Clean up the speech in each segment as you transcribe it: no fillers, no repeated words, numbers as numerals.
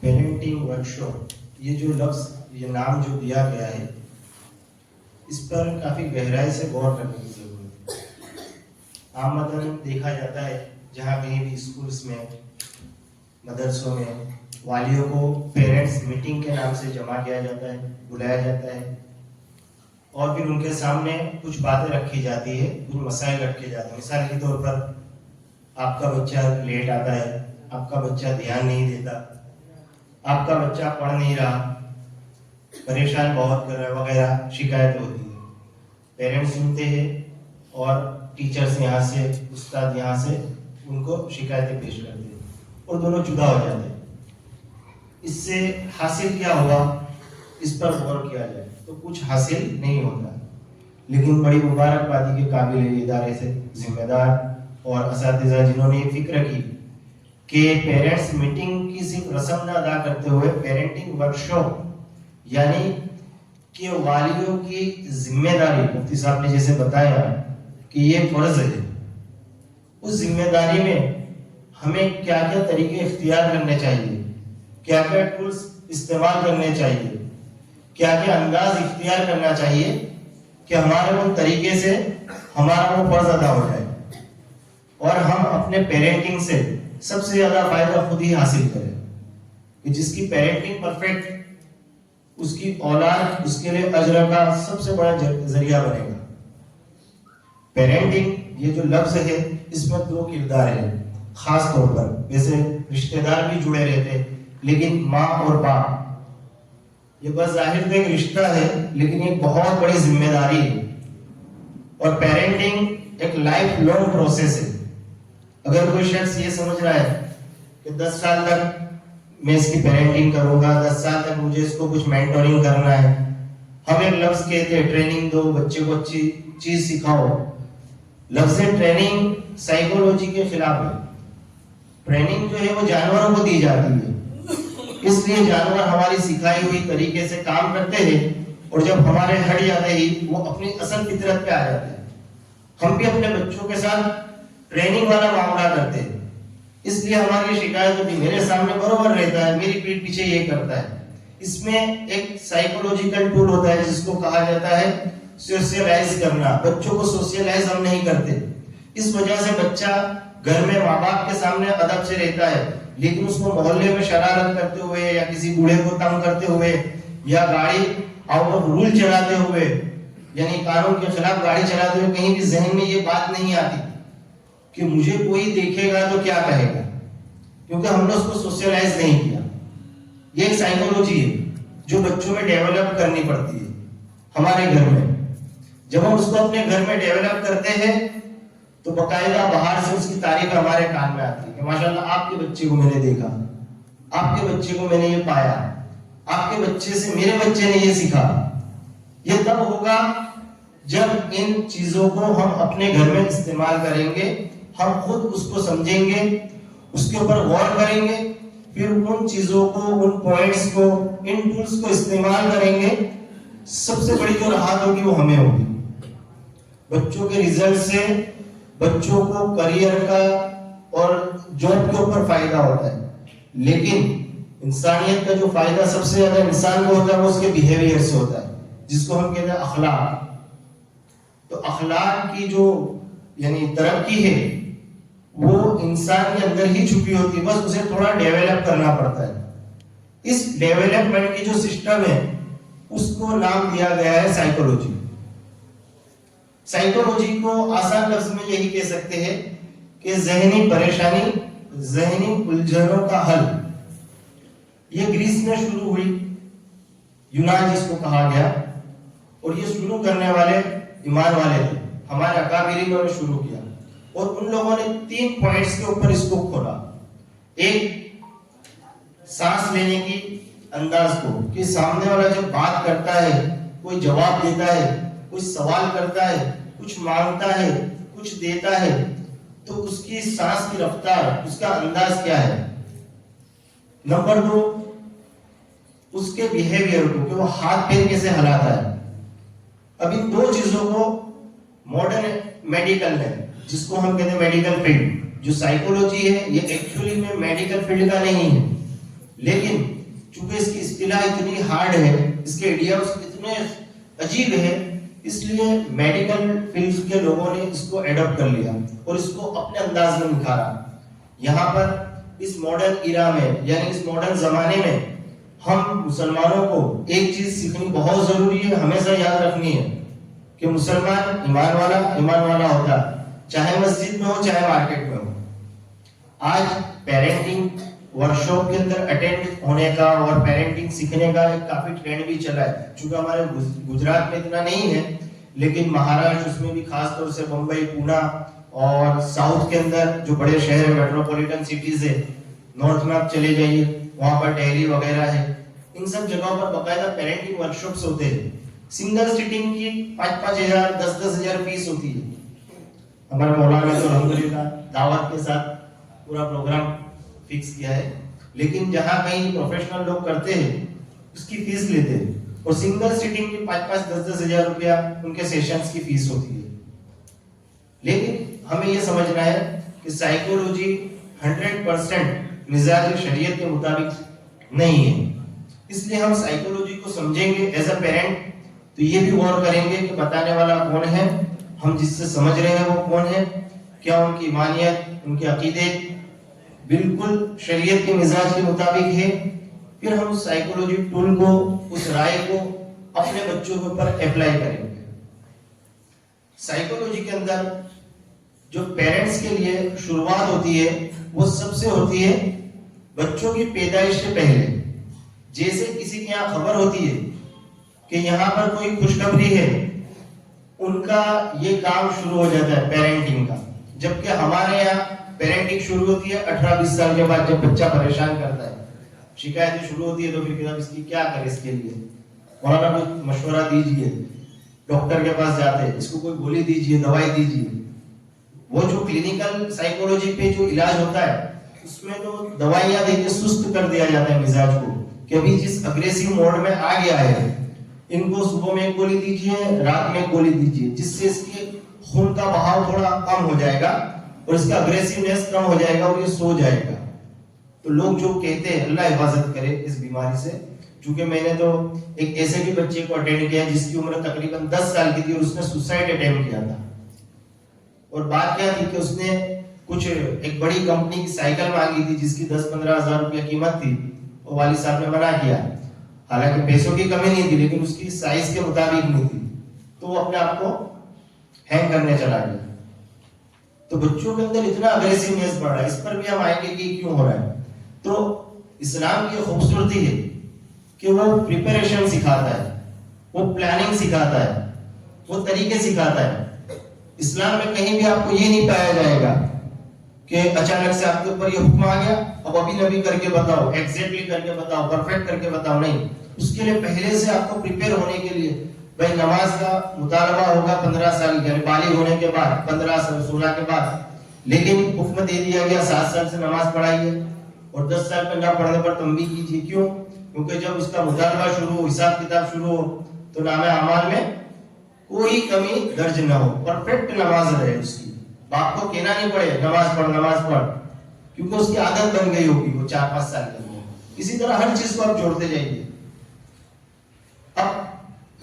Parenting workshop, ये जो लफ्ज़, ये नाम जो दिया गया है, इस पर काफ़ी गहराई से गौर करने की ज़रूरत है। आमतन देखा जाता है जहाँ कहीं भी स्कूल्स में, मदरसों में वालियों को पेरेंट्स मीटिंग के नाम से जमा किया जाता है, बुलाया जाता है और फिर उनके सामने कुछ बातें रखी जाती है, कुछ मसाइल रखे जाते हैं। मिसाल के तौर पर आपका बच्चा लेट आता है, आपका बच्चा ध्यान नहीं देता, आपका बच्चा पढ़ नहीं रहा, परेशान बहुत कर रहा है वगैरह शिकायत होती है। पेरेंट्स सुनते हैं और टीचर्स यहाँ से, उस्ताद यहाँ से उनको शिकायतें पेश करते हैं और दोनों जुदा हो जाते हैं। इससे हासिल क्या होगा, इस पर गौर किया जाए तो कुछ हासिल नहीं होता। लेकिन बड़ी मुबारकबादी के काबिल इदारे से जिम्मेदार और असातिज़ा जिन्होंने ये फिक्र की कि पेरेंट्स मीटिंग की सिर्फ रस्म न अदा करते हुए पेरेंटिंग वर्कशॉप, यानी कि वालियों की जिम्मेदारी, मुफ्ती साहब ने जैसे बताया कि ये फर्ज है, उस जिम्मेदारी में हमें क्या क्या तरीके इख्तियार करने चाहिए, क्या क्या टूल्स इस्तेमाल करने चाहिए, क्या क्या अंदाज इख्तियार करना चाहिए कि हमारे उन तरीके से हमारा वो फर्ज अदा हो जाए और हम अपने पेरेंटिंग से सबसे ज्यादा फायदा खुद ही हासिल करें। कि जिसकी पेरेंटिंग परफेक्ट, उसकी औलाद उसके लिए अजर का सबसे बड़ा जरिया बनेगा। पेरेंटिंग ये जो लफ्ज है, इसमें दो किरदार है खास तौर पर। वैसे रिश्तेदार भी जुड़े रहते हैं, लेकिन माँ और बाप ये बस जाहिर तो एक रिश्ता है, लेकिन ये बहुत बड़ी जिम्मेदारी है। और पेरेंटिंग एक लाइफ लॉन्ग प्रोसेस है। अगर कोई शख्स ये समझ रहा है कि 10 साल तक मैं इसकी पेरेंटिंग करूंगा, 10 साल तक मुझे इसको कुछ मेंटोरिंग करना है, हम एक लफ्ज कहते हैं ट्रेनिंग दो, बच्चे को अच्छी चीज सिखाओ। लफ्ज ट्रेनिंग साइकोलॉजी के खिलाफ है। ट्रेनिंग जो है वो जानवरों को दी जाती है, इसलिए जानवर हमारी सिखाई हुई तरीके से काम करते हैं और जब हमारे हट जाते ही वो अपनी असल फितरत पे आ जाते हैं। हम भी अपने बच्चों के साथ ट्रेनिंग वाला मामला करते हैं, इसलिए हमारी शिकायत होती है, मेरे सामने बरोबर रहता है, मेरी पीठ पीछे ये करता है। इसमें एक साइकोलॉजिकल टूल होता है जिसको कहा जाता है सोशलाइज करना। बच्चों को सोशलाइज हम नहीं करते, इस वजह से बच्चा घर में माँ बाप के सामने अदब से रहता है, लेकिन उसको मोहल्ले में शरारत करते हुए या किसी बूढ़े को तंग करते हुए या गाड़ी आउट ऑफ रूल चलाते हुए, यानी कानून के खिलाफ गाड़ी चलाते हुए, कहीं भी जहन में ये बात नहीं आती कि मुझे कोई देखेगा तो क्या कहेगा, क्योंकि हमने उसको सोशलाइज नहीं किया। ये एक साइकोलॉजी है जो बच्चों में डेवलप करनी पड़ती है हमारे घर में। जब हम उसको अपने घर में डेवलप करते हैं तो बकायदा बाहर से उसकी तारीफ हमारे कान में आती है कि माशाल्लाह आपके बच्चे को मैंने देखा, आपके बच्चे को मैंने ये पाया, आपके बच्चे से मेरे बच्चे ने ये सीखा। ये तब होगा जब इन चीजों को हम अपने घर में इस्तेमाल करेंगे, हम खुद उसको समझेंगे, उसके ऊपर गौर करेंगे, फिर उन चीजों को, उन पॉइंट्स को, इन टूल्स को इस्तेमाल करेंगे। सबसे बड़ी जो राहत होगी वो हमें होगी। बच्चों के रिजल्ट से बच्चों को करियर का और जॉब के ऊपर फायदा होता है, लेकिन इंसानियत का जो फायदा सबसे ज्यादा इंसान को होता है वो उसके बिहेवियर से होता है, जिसको हम कहते हैं अखलाक। तो अखलाक की जो यानी तरक्की है वो इंसान के अंदर ही छुपी होती है, बस उसे थोड़ा डेवलप करना पड़ता है। इस डेवलपमेंट की जो सिस्टम है उसको नाम दिया गया है साइकोलॉजी। साइकोलॉजी को आसान लफ्ज में यही कह सकते हैं कि जहनी परेशानी, जहनी उलझनों का हल। ये ग्रीस में शुरू हुई, यूनान जिसको कहा गया, और ये शुरू करने वाले ईमान वाले थे, हमारे अकाबिरीनों ने शुरू किया और उन लोगों ने 3 पॉइंट्स के ऊपर इसको खोला। एक, सांस लेने की अंदाज को, कि सामने वाला जब बात करता है, कोई जवाब देता है, कोई सवाल करता है, कुछ मांगता है, कुछ देता है, तो उसकी सांस की रफ्तार, उसका अंदाज क्या है। नंबर 2, उसके बिहेवियर को, कि वो हाथ पैर कैसे हिलाता है। अब इन 2 चीजों को मॉडर्न मेडिकल ने, जिसको हम कहते हैं मेडिकल फील्ड, जो साइकोलॉजी है ये एक्चुअली में मेडिकल फील्ड का नहीं है, लेकिन मुश्किलात इतनी हार्ड है, इसके आइडियाज इतने अजीब है, इसलिए मेडिकल फील्ड के लोगों ने इसको एडॉप्ट कर लिया और इसको अपने अंदाज में निखारा। यहाँ पर इस मॉडर्न इरा में, यानी इस मॉडर्न जमाने में, हम मुसलमानों को एक चीज सीखनी बहुत जरूरी है, हमेशा याद रखनी है कि मुसलमान ईमान वाला होता है, चाहे मस्जिद में हो चाहे मार्केट में हो। आज पेरेंटिंग वर्कशॉप के अंदर अटेंड होने का और पेरेंटिंग सीखने का एक काफी ट्रेंड भी चला है। चूंकि हमारे गुजरात में इतना नहीं है, लेकिन महाराष्ट्र, उसमें भी खास तौर से मुंबई, पुणे और साउथ के अंदर जो बड़े शहर मेट्रोपॉलिटन सिटीज है, नॉर्थ में आप चले जाइए, वहां पर डेयरी वगैरह है, इन सब जगहों पर बकायदा पेरेंटिंग वर्कशॉप्स होते हैं। सिंगल सिटिंग की 5-5 हजार 10-10 हजार फीस होती है। हमारे मौलाना ने तो अल्हम्दुलिल्लाह दावत के साथ पूरा प्रोग्राम फिक्स किया है, लेकिन जहां कहीं प्रोफेशनल लोग करते हैं उसकी फीस लेते हैं, और सिंगल सिटिंग की 5-5 10-10 हजार रुपया उनके सेशंस की फीस होती है। लेकिन हमें यह समझना है कि साइकोलॉजी 100% मिजाज शरीयत के मुताबिक नहीं है, इसलिए हम साइकोलॉजी को समझेंगे एज अ पेरेंट तो ये भी गौर करेंगे कि बताने वाला कौन है, हम जिससे समझ रहे हैं वो कौन है, क्या उनकी ईमानियत, उनके अकीदे बिल्कुल शरीयत के मिजाज के मुताबिक है। फिर हम उस साइकोलॉजी टूल को, उस राय को अपने बच्चों के ऊपर अप्लाई करेंगे। साइकोलॉजी के अंदर जो पेरेंट्स के लिए शुरुआत होती है वो सबसे होती है बच्चों की पैदाइश से पहले। जैसे किसी के यहाँ खबर होती है कि यहाँ पर कोई खुशखबरी है, उनका ये काम शुरू हो जाता है पेरेंटिंग का। जबकि हमारे यहाँ पेरेंटिंग शुरू होती है 18-20 साल के बाद, जब बच्चा परेशान करता है, शिकायतें शुरू होती है, तो फिर कहता इसकी क्या करें, इसके लिए मौलाना कुछ मशवरा दीजिए, डॉक्टर के पास जाते हैं, इसको कोई गोली दीजिए, दवाई दीजिए। वो जो क्लिनिकल साइकोलॉजी पे जो इलाज होता है उसमें तो दवाइयां देके सुस्त कर दिया जाता है मिजाज को, कि अभी जिस अग्रेसिव मोड में आ गया है, इनको सुबह में एक गोली दीजिए, रात में एक गोली दीजिए, जिससे इसके खून का बहाव थोड़ा कम हो जाएगा और इसका अग्रेसिवनेस कम हो जाएगा और ये सो जाएगा। तो लोग जो कहते हैं, अल्लाह हिफाजत करे इस बीमारी से। चूंकि मैंने तो एक ऐसे भी बच्चे को अटेंड किया जिसकी उम्र तकरीबन 10 साल की थी और उसने सुसाइड अटेम्प्ट किया था। और बात क्या थी कि उसने कुछ एक बड़ी कंपनी की साइकिल मांगी थी जिसकी 10-15 हजार रुपया कीमत थी, और वाली साहब ने मना किया। हालांकि पैसों की कमी नहीं थी, लेकिन उसकी साइज के मुताबिक नहीं थी, तो वो अपने आप को हैंग करने चला गया। तो बच्चों के अंदर इतना अग्रेसिवनेस बढ़ रहा है, इस पर भी हम आएंगे कि क्यों हो रहा है। तो इस्लाम की खूबसूरती है कि वो प्रिपरेशन सिखाता है, वो प्लानिंग सिखाता है, वो तरीके सिखाता है। इस्लाम में कहीं भी आपको ये नहीं पाया जाएगा कि अचानक से आपके ऊपर ये हुक्म आ गया, अब अभी नबी करके बताओ, एग्जैक्टली करके बताओ, परफेक्ट करके बताओ। नहीं, उसके लिए पहले से आपको प्रिपेयर होने के लिए भाई नमाज का मुतालबा होगा 15 साल यानी बालिग होने के बाद, 15 साल 16 के बाद। लेकिन हुक्म दे दिया गया 7 साल से नमाज पढ़ाइए, और 10 साल पे ना पढ़ने पर तंबीह कीजिए। क्यों? क्योंकि जब उसका मुतालबा शुरू हो, हिसाब किताब शुरू हो, तो नामे अमाल में कोई कमी दर्ज न हो, परफेक्ट नमाज रहे उसकी। बाप को कहना नहीं पड़े नमाज पढ़, क्योंकि उसकी आदत बन गई होगी वो 4-5 साल के अंदर। इसी तरह हर चीज को आप जोड़ते जाइए। अब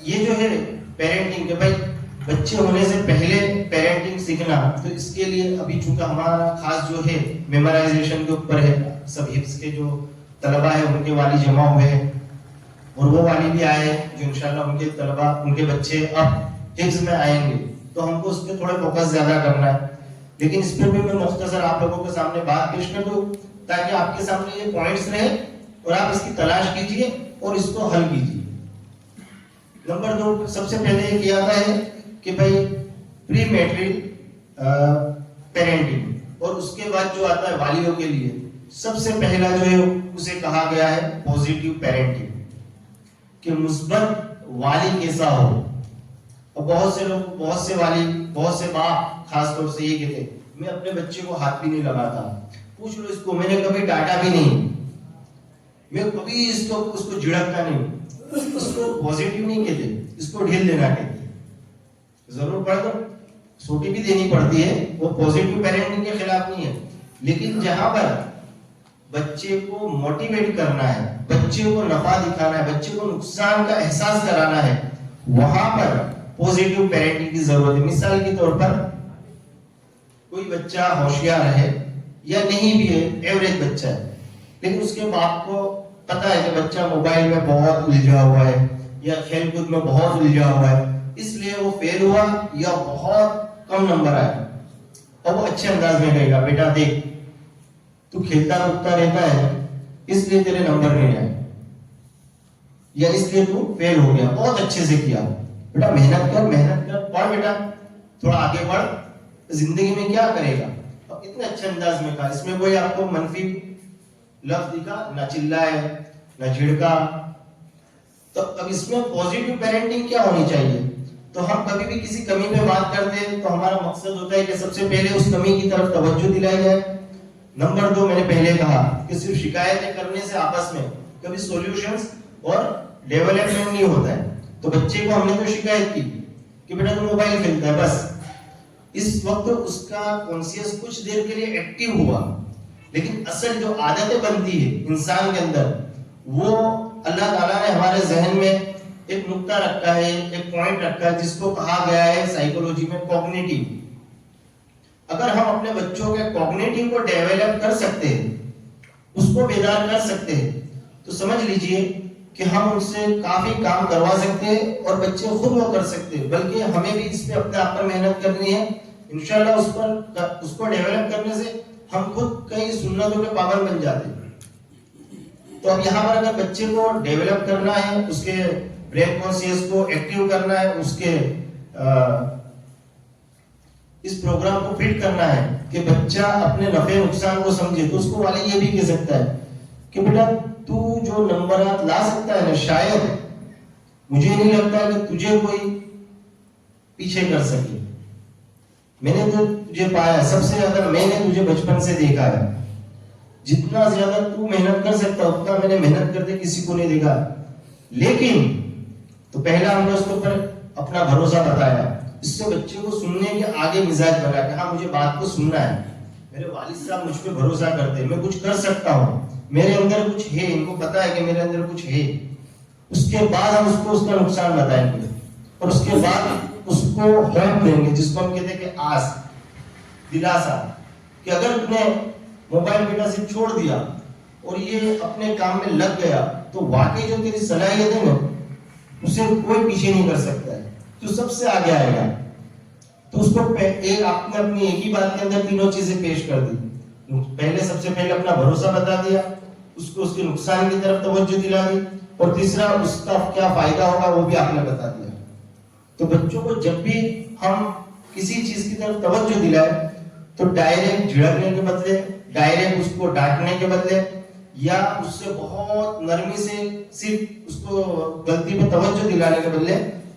ये जो है पेरेंटिंग के, भाई बच्चे होने से पहले पेरेंटिंग सीखना, तो इसके लिए अभी चूंकि हमारा खास जो है मेमोराइजेशन के ऊपर है, सब हिफ्स के जो तलबा है उनके वाली जमा हुए हैं, और वो वाली भी आए जो इंशाल्लाह उनके तलबा, उनके बच्चे अब हिफ्स में आएंगे, तो हमको उस पर थोड़ा फोकस ज्यादा करना है। लेकिन इस पर भी मैं मुख्तसर आप लोगों के सामने बात पेश कर दूं, ताकि आपके सामने ये पॉइंट्स रहे और आप इसकी तलाश कीजिए और इसको हल कीजिए। नंबर 2, सबसे पहले ये किया जाता है कि भाई प्री मैट्रिक पेरेंटिंग, और उसके बाद जो आता है वालियों के लिए, सबसे पहला जो है उसे कहा गया है पॉजिटिव पेरेंटिंग, कि मुस्बत वाली कैसा हो। और बहुत से लोग, बहुत से वाली, बहुत से बाप खास तौर से ये कहते हैं मैं अपने बच्चे को हाथ भी नहीं लगाता, पूछ लो इसको, मैंने कभी डांटा भी नहीं, मैं कभी उसको झिड़कता नहीं। इसको पॉजिटिव नहीं कहते, इसको ढील देना कहते। जरूर पड़े तो छोटी भी देनी पड़ती है, वो पॉजिटिव पेरेंटिंग के खिलाफ नहीं है। लेकिन जहां पर बच्चे को मोटिवेट करना है, बच्चे को नफा दिखाना है, बच्चे को नुकसान का एहसास कराना है, वहां पर पॉजिटिव पेरेंटिंग की जरूरत है। मिसाल के तौर पर कोई बच्चा होशियार है या नहीं भी है, एवरेज बच्चा है, लेकिन उसके बाप को पता है कि बच्चा मोबाइल में बहुत उलझा हुआ है या खेलकूद में बहुत उलझा हुआ है, इसलिए वो फेल हुआ या बहुत कम नंबर आया, और वो अच्छे अंदाज में कहेगा, बेटा देख तू खेलता कूदता रहता है इसलिए तेरे नंबर नहीं आए, या इसलिए तू फेल हो गया, बहुत अच्छे से किया, बेटा मेहनत कर, पढ़ बेटा, थोड़ा आगे बढ़, जिंदगी में क्या करेगा। अब इतने अच्छे अंदाज में कहा, इसमें कोई आपको मनफी लफ्ज दिखा ना, चिल्लाए ना झिड़का। तो अब इसमें पॉजिटिव पेरेंटिंग क्या होनी चाहिए। तो हम कभी भी किसी कमी पे बात करते हैं तो हमारा मकसद होता है कि सबसे पहले उस कमी की तरफ तवज्जो दिलाई जाए। नंबर 2, मैंने पहले कहा कि सिर्फ शिकायतें करने से आपस में कभी सॉल्यूशंस और डेवलपमेंट नहीं होता है। तो बच्चे को हमने तो शिकायत की कि बेटा तू मोबाइल खेलता है, बस इस वक्त उसका कॉन्शियस कुछ देर के लिए एक्टिव हुआ, लेकिन असल जो आदतें बनती है इंसान के अंदर, वो अल्लाह ताला ने हमारे जहन में एक नुक्ता रखा है, एक पॉइंट रखा है, जिसको कहा गया है साइकोलॉजी में कॉग्निटिव। अगर हम अपने बच्चों के कॉग्निटिव को डेवलप कर सकते हैं, उसको बेदार कर सकते हैं, तो समझ लीजिए कि हम उनसे काफी काम करवा सकते हैं और बच्चे खुद वो कर सकते हैं। बल्कि हमें भी इस पे अपने आप पर मेहनत करनी है। इंशाल्लाह उसको डेवलप करने से हम खुद कई सुन्नतों के पाबंद बन जाते हैं। तो अब यहाँ पर अगर बच्चे को डेवलप करना है, उसके ब्रेन कॉन्शियस को एक्टिव करना है, उसके इस प्रोग्राम को फिट करना है कि बच्चा अपने नफे नुकसान को समझे, तो उसको वाले ये भी कह सकता है कि बेटा तू जो नंबरात ला सकता है ना, शायद मुझे नहीं लगता कि तुझे कोई पीछे कर सके। मैंने तो तुझे पाया, सबसे ज्यादा मैंने तुझे बचपन से देखा है, जितना ज्यादा तू मेहनत कर सकता उतना मैंने मेहनत करते किसी को नहीं देखा। लेकिन तो पहला हमने उसके ऊपर अपना भरोसा बताया, इससे बच्चे को सुनने के आगे मिजाज बना कि हाँ मुझे बात को सुनना है, मेरे वालिद साहब मुझ पे भरोसा करते हैं, मैं कुछ कर सकता हूँ, मेरे अंदर कुछ है, इनको पता है कि मेरे अंदर कुछ है। उसके बाद हम उसको उसका नुकसान बताएंगे और उसके बाद उसको होप देंगे, जिसको हम कहते हैं कि आस, दिलासा, कि अगर तुमने मोबाइल बेटा से छोड़ दिया और ये अपने काम में लग गया तो वाकई जो तेरी सलाहियत है ना, उसे कोई पीछे नहीं कर सकता है, तो सबसे आगे आएगा। तो उसको एक आपने अपनी एक ही बात के अंदर तीनों चीजें पेश कर दी। पहले सबसे पहले अपना भरोसा बता दिया, उसको उसके नुकसान की तरफ तवज्जो दिला दी, और तीसरा उसका क्या फायदा होगा वो भी आपने बता दिया। तो बच्चों को जब भी हम किसी चीज की तरफ तवज्जो दिलाए तो डायरेक्ट झिड़कने के बदले, डायरेक्ट उसको डांटने के बदले, या उससे बहुत नरमी से सिर्फ उसको गलती पे तवज्जो दिलाने के बदले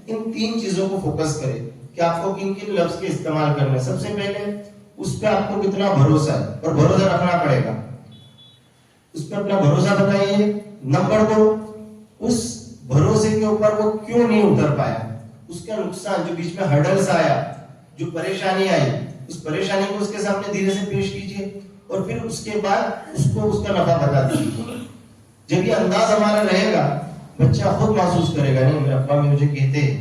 इन 3 चीजों को फोकस करें कि आपको किन किन लफ्ज के इस्तेमाल करने। सबसे पहले उस पर आपको कितना भरोसा है, और भरोसा रखना पड़ेगा, उस पर अपना भरोसा बताइए। नंबर 2, उस भरोसे के ऊपर वो क्यों नहीं उतर पाया, उसका नुकसान, जो बीच में हर्डल्स आया, जो परेशानी आई, उस परेशानी को उसके सामने धीरे से पेश कीजिए, और फिर उसके बाद उसको उसका नफा बता दीजिए। जब ये अंदाज हमारा रहेगा, बच्चा खुद महसूस करेगा, नहीं मेरे अब्बा मुझे कहते हैं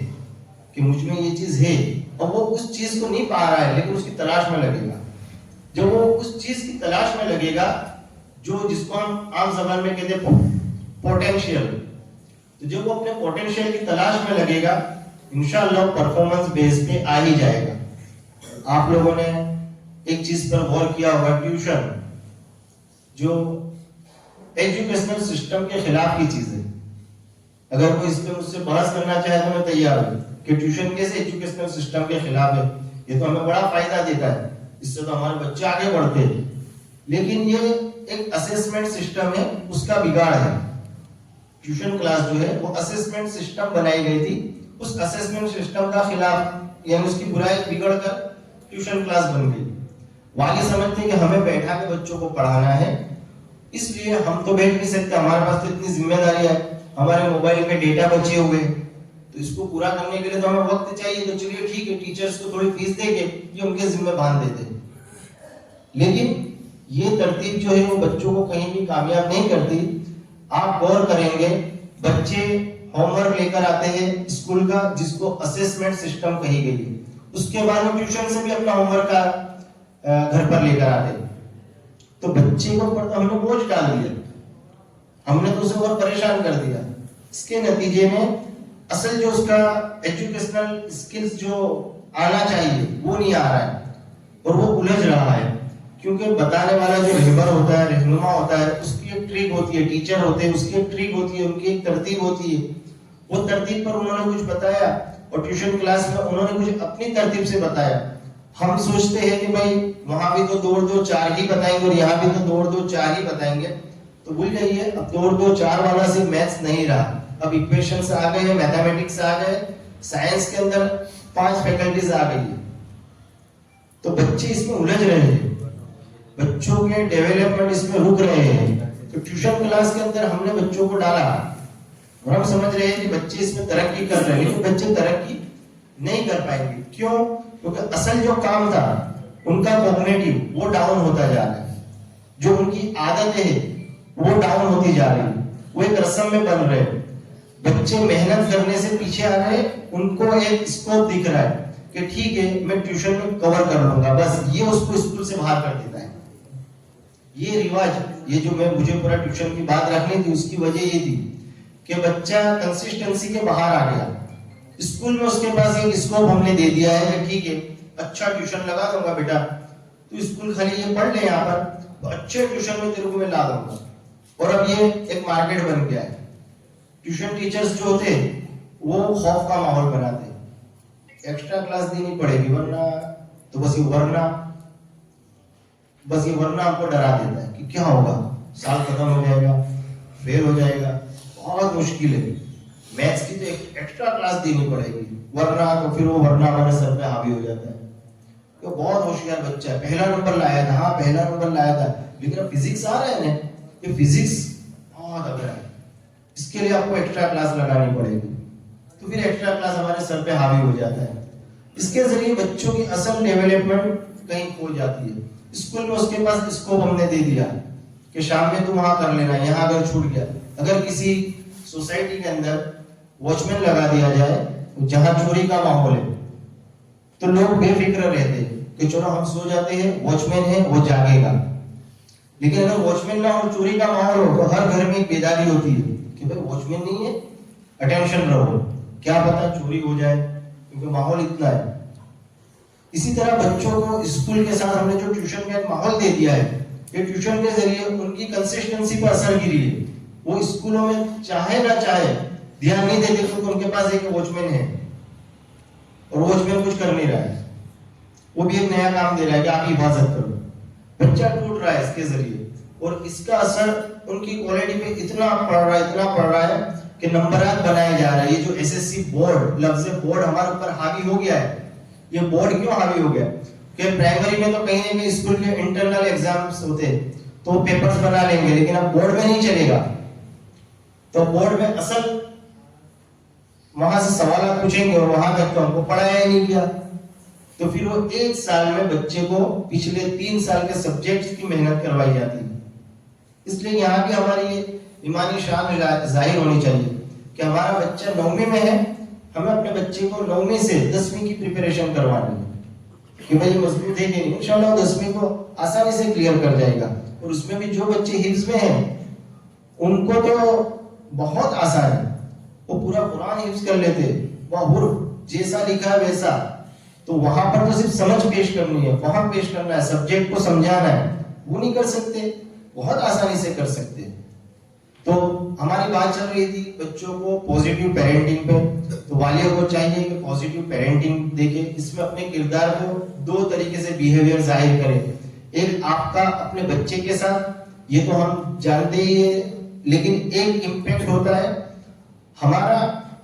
कि मुझ में ये चीज है, और वो उस चीज को नहीं पा रहा है लेकिन उसकी तलाश में लगेगा। जब वो उस चीज की तलाश में लगेगा, जो जिसको हम आम जबान में कहते हैं पोटेंशियल, तो जब वो अपने पोटेंशियल की तलाश में लगेगा, इंशाअल्लाह परफॉर्मेंस बेस पे आ ही जाएगा। आप लोगों ने एक चीज पर गौर किया होगा, ट्यूशन जो एजुकेशनल सिस्टम के खिलाफ की चीज है। अगर कोई इस पे मुझसे बहस करना चाहे तो मैं तैयार हूं कि ट्यूशन कैसे एजुकेशनल सिस्टम के खिलाफ है, ये तो हमें बड़ा फायदा देता है, इससे तो हमारे बच्चे आगे बढ़ते हैं। लेकिन ये एक असेसमेंट सिस्टम है, उसका बिगाड़ है। ट्यूशन क्लास जो है वो असेसमेंट सिस्टम बनाई गई थी, उस असेसमेंट सिस्टम का खिलाफ यानी उसकी बुराई बिगड़ कर ट्यूशन क्लास बन गई। वाले समझते हैं कि हमें बैठा के बच्चों को पढ़ाना है, इसलिए हम तो बैठ नहीं सकते, हमारे पास तो इतनी जिम्मेदारी है, हमारे मोबाइल में डेटा बचे हुए, तो इसको पूरा करने के लिए तो हमें वक्त चाहिए, तो चलिए ठीक है टीचर्स को थोड़ी फीस देके ये उनके जिम्मे बांध देते। लेकिन ये तरतीब जो है वो बच्चों को कहीं भी कामयाब नहीं करती। आप गौर करेंगे, बच्चे होमवर्क लेकर आते हैं स्कूल का, जिसको असेसमेंट सिस्टम कही गई है, उसके बाद वो ट्यूशन से भी अपना होमवर्क का घर पर लेकर आते हैं। तो बच्चे को ऊपर तो हमने बोझ डाल दिया, हमने तो उसे और परेशान कर दिया। इसके नतीजे में असल जो उसका एजुकेशनल स्किल्स जो आना चाहिए वो नहीं आ रहा है, और वो उलझ रहा है। क्योंकि बताने वाला जो रहबर होता है, रहनुमा होता है, उसकी एक ट्रिक होती है, टीचर होते हैं उसकी एक ट्रिक होती है, उनकी एक तरतीब होती है। वो तरतीब पर उन्होंने कुछ बताया और ट्यूशन क्लास में उन्होंने कुछ अपनी तरतीब से बताया। हम सोचते हैं कि भाई वहां भी तो 2 और 2 4 ही बताएंगे और यहाँ भी तो 2 और 2 4 ही बताएंगे, तो भूल जाइए, अब 2 और 2 4 वाला सिर्फ मैथ्स नहीं रहा, अब इक्वेशंस आ गए, मैथमेटिक्स आ गए, साइंस के अंदर 5 फैकल्टीज आ गई है। तो बच्चे इसमें उलझ रहे हैं, बच्चों के डेवलपमेंट इसमें रुक रहे हैं। तो ट्यूशन क्लास के अंदर हमने बच्चों को डाला और हम समझ रहे हैं कि बच्चे इसमें तरक्की कर रहे हैं, लेकिन बच्चे तरक्की नहीं कर पाएंगे। क्यों? क्योंकि असल जो काम था उनका कॉग्निटिव वो डाउन होता जा रहा है, जो उनकी आदतें हैं वो डाउन होती जा रही है, वो एक रस्म में बन रहे हैं। बच्चे मेहनत करने से पीछे आ रहे हैं, उनको एक स्कोप दिख रहा है कि ठीक है मैं ट्यूशन में कवर कर लूंगा, बस ये उसको स्कूल से बाहर कर देता है। ये रिवाज, ये जो मुझे पूरा ट्यूशन की बात रखनी थी, उसकी वजह ये थी कि बच्चा कंसिस्टेंसी के बाहर आ गया। स्कूल में उसके पास एक स्कोप हमने दे दिया है कि ठीक है अच्छा ट्यूशन लगा दूंगा बेटा, तू स्कूल खाली ये पढ़ ले यहाँ पर, तो अच्छे ट्यूशन में तेरे को मैं ला दूंगा। और अब ये एक मार्केट बन गया है। ट्यूशन टीचर्स जो होते वो खौफ का माहौल बनाते, एक्स्ट्रा क्लास देनी पड़ेगी वरना तो बस ये वरना आपको डरा देता है कि क्या होगा, साल खत्म हो जाएगा, फेल हो जाएगा, बहुत मुश्किल है, मैथ्स की तो एक्स्ट्रा क्लास देनी पड़ेगी, वरना तो फिर वो वरना हमारे सर पे हावी हो जाता है। तो बहुत होशियार बच्चा है, पहला नंबर लाया था, हाँ पहला नंबर लाया था, लेकिन अब फिजिक्स आ रहा है ना, ये फिजिक्स बहुत अगर है, इसके लिए आपको एक्स्ट्रा क्लास लगानी पड़ेगी, तो फिर एक्स्ट्रा क्लास हमारे सर पे हावी हो जाता है। इसके जरिए बच्चों की असल डेवलपमेंट कहीं खो जाती है। स्कूल में उसके पास स्कोप हमने दे दिया कि शाम में तुम वहां कर लेना, यहाँ अगर छूट गया, अगर किसी सोसाइटी के अंदर वॉचमैन लगा दिया जाए जहां चोरी का माहौल है, तो लोग बेफिक्र रहते हैं कि चलो हम सो जाते हैं, वॉचमैन है वो जागेगा। लेकिन अगर वॉचमैन ना हो, चोरी का माहौल हो, तो हर घर में एक बेदारी होती है कि भाई वॉचमैन नहीं है, अटेंशन रहो, क्या पता चोरी हो जाए, क्योंकि माहौल इतना है। इसी तरह बच्चों को स्कूल के साथ हमने जो ट्यूशन का एक माहौल दे दिया है, ये ट्यूशन के जरिए उनकी कंसिस्टेंसी पर असर गिरी है। वो स्कूलों में चाहे ना चाहे ध्यान नहीं देते क्योंकि उनके पास एक वॉचमैन है और वॉचमैन कुछ कर नहीं रहा है, वो भी एक नया काम दे रहा है कि आप हिफाजत करो। बच्चा टूट रहा है इसके जरिए, और इसका असर उनकी क्वालिटी पे इतना पड़ रहा है कि नंबरात बनाए जा रहे हैं। ये जो एसएससी बोर्ड, लफ्ज बोर्ड हमारे ऊपर हावी हो गया है। ये बोर्ड क्यों हावी हो गया कि प्राइमरी में तो कहीं ना कहीं स्कूल के इंटरनल एग्जाम्स होते तो पेपर्स बना लेंगे, लेकिन अब बोर्ड में नहीं चलेगा। तो बोर्ड में असल वहां से सवाल पूछेंगे और वहां तक तो हमको पढ़ाया ही नहीं गया, तो फिर वो एक साल में बच्चे को पिछले 3 साल के सब्जेक्ट्स की मेहनत करवाई जाती है। इसलिए यहाँ भी हमारी ये ईमानी शान जाहिर होनी चाहिए कि हमारा बच्चा 9वीं में है, हमें अपने बच्चे को 9वीं से 10वीं की प्रिपरेशन करवानी है कि भाई मजबूत है कि नहीं, इंशाल्लाह 10वीं को आसानी से क्लियर कर जाएगा। और उसमें भी जो बच्चे हिफ्ज में हैं उनको तो बहुत आसान है, वो पूरा कुरान हिफ्ज कर लेते, वह हुर्फ जैसा लिखा है वैसा, तो वहां पर तो सिर्फ समझ पेश करनी है, फहम पेश करना है, सब्जेक्ट को समझाना है, वो नहीं कर सकते, बहुत आसानी से कर सकते हैं। तो हमारी बात चल रही थी बच्चों को पॉजिटिव पेरेंटिंग पे, तो वालियों को चाहिए कि पॉजिटिव पेरेंटिंग देखे, इसमें अपने किरदार को 2 तरीके से बिहेवियर जाहिर करें। एक आपका अपने बच्चे के साथ, ये तो हम जानते ही है, लेकिन एक इम्पैक्ट होता है हमारा